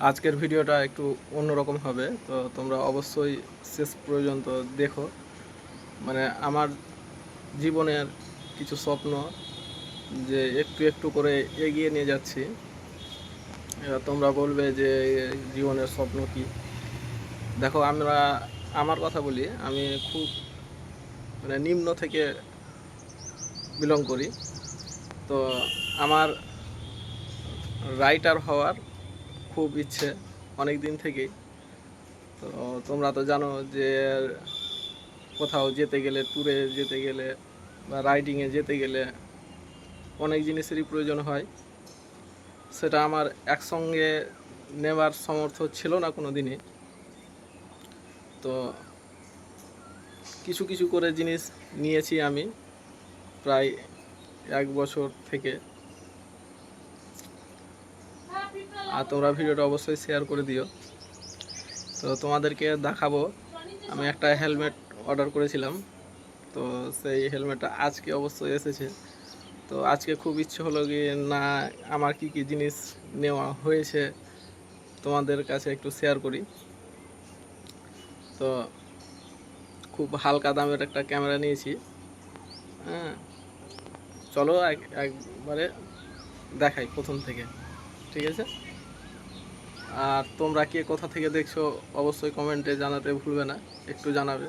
আজকের ভিডিওটা একটু অন্যরকম হবে, তো তোমরা অবশ্যই শেষ পর্যন্ত দেখো। মানে আমার জীবনের কিছু স্বপ্ন যে একটু একটু করে এগিয়ে নিয়ে যাচ্ছি। এবার তোমরা বলবে যে জীবনের স্বপ্ন কি। দেখো, আমার কথা বলি, আমি খুব নিম্ন থেকে বিলং করি। তো আমার রাইটার হওয়ার খুব ইচ্ছে অনেক দিন থেকেই। তো তোমরা তো জানো যে কোথাও যেতে গেলে, ট্যুরে যেতে গেলে বা রাইডিংয়ে যেতে গেলে অনেক জিনিসেরই প্রয়োজন হয়। সেটা আমার একসঙ্গে নেওয়ার সামর্থ্য ছিল না কোনো দিনই। তো কিছু কিছু করে জিনিস নিয়েছি আমি প্রায় 1 বছর থেকে। আর তোমরা ভিডিওটা অবশ্যই শেয়ার করে দিও। তো তোমাদেরকে দেখাবো, আমি একটা হেলমেট অর্ডার করেছিলাম। তো সেই হেলমেটটা আজকে অবশ্যই এসেছে। তো আজকে খুব ইচ্ছে হলো গিয়ে না, আমার কি কি জিনিস নেওয়া হয়েছে তোমাদের কাছে একটু শেয়ার করি। তো খুব হালকা দামের একটা ক্যামেরা নিয়েছি। হ্যাঁ, চলো একবারে দেখাই প্রথম থেকে, ঠিক আছে? আর তোমরা কে কোথা থেকে দেখছো অবশ্যই কমেন্টে জানাতে ভুলবে না, একটু জানাবে।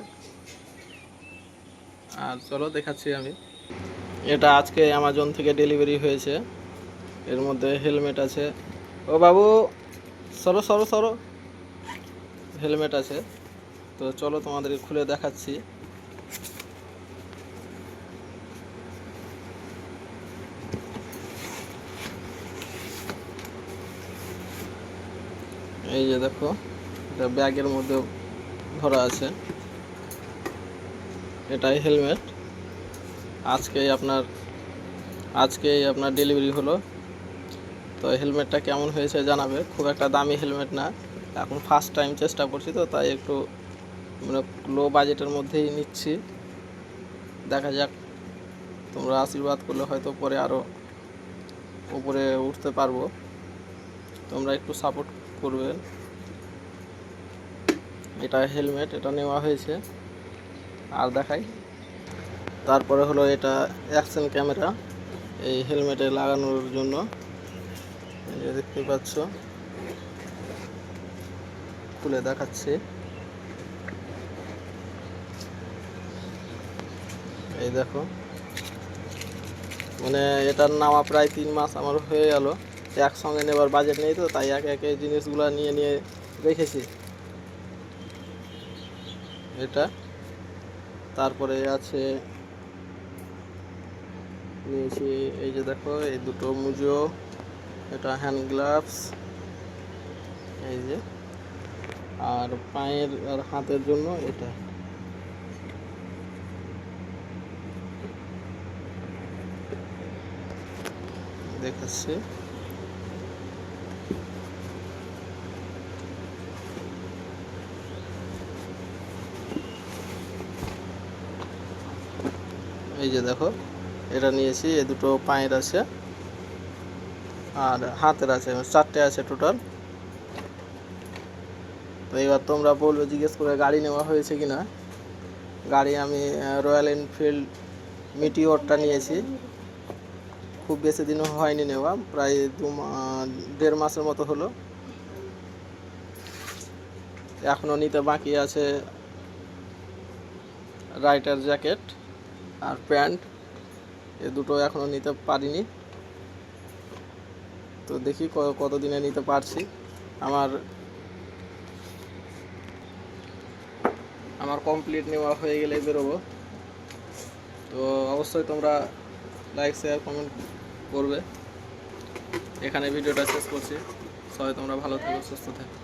আর চলো দেখাচ্ছি আমি। এটা আজকে অ্যামাজন থেকে ডেলিভারি হয়েছে। এর মধ্যে হেলমেট আছে। ও বাবু, সরো সরো সরো, হেলমেট আছে। তো চলো তোমাদেরকে খুলে দেখাচ্ছি। এই যে দেখো, এটা ব্যাগের মধ্যে ধরা আছে। এটাই হেলমেট। আজকেই আপনার ডেলিভারি হলো। তো হেলমেটটা কেমন হয়েছে জানাবে। খুব একটা দামি হেলমেট না, এখন ফার্স্ট টাইম চেষ্টা করছি, তো তাই একটু লো বাজেটের মধ্যেই নিচ্ছি। দেখা যাক, তোমরা আশীর্বাদ করলে হয়তো পরে আরও উপরে উঠতে পারবো। তোমরা একটু সাপোর্ট করবে। এটা হেলমেট, এটা নেওয়া হয়েছে। আর দেখাই, তারপরে হলো এটা অ্যাকশন ক্যামেরা এই হেলমেটে লাগানোর জন্য। এই যে দেখতে পাচ্ছ, খুলে দেখাচ্ছি। এই দেখো, এটার নেওয়া প্রায় 3 মাস আমার হয়ে গেল। একসঙ্গে নেবার বাজেট নেই, তো তাই একে একে জিনিসগুলো নিয়ে নিয়ে রেখেছি। এটা তারপরে আছে নিয়েছি, এই যে দেখো, এই দুটো মুজো, এটা হ্যান্ড গ্লাভস, এই যে, আর পায়ের আর হাতের জন্য এটা। দেখাচ্ছি, এই যে দেখো, এটা নিয়েছি। এই দুটো পায়ের আছে আর হাতের আছে, 4টে আছে টোটাল। তো এবার তোমরা বলবে, জিজ্ঞেস করে গাড়ি নেওয়া হয়েছে কিনা। গাড়ি আমি রয়্যাল এনফিল্ড মিটিওরটা নিয়েছি। খুব বেশি দিনও হয়নি নেওয়া, প্রায় 1.5 মাসের মতো হলো। এখনও নিতে বাকি আছে রাইটার জ্যাকেট আর প্যান্ট, এ দুটো এখনও নিতে পারিনি। তো দেখি কতদিনে নিতে পারছি। আমার কমপ্লিট নেওয়া হয়ে গেলে বেরোবো। তো অবশ্যই তোমরা লাইক শেয়ার কমেন্ট করবে। এখানে ভিডিওটা শেষ করছি। সবাই তোমরা ভালো থেকো, সুস্থ থেকো।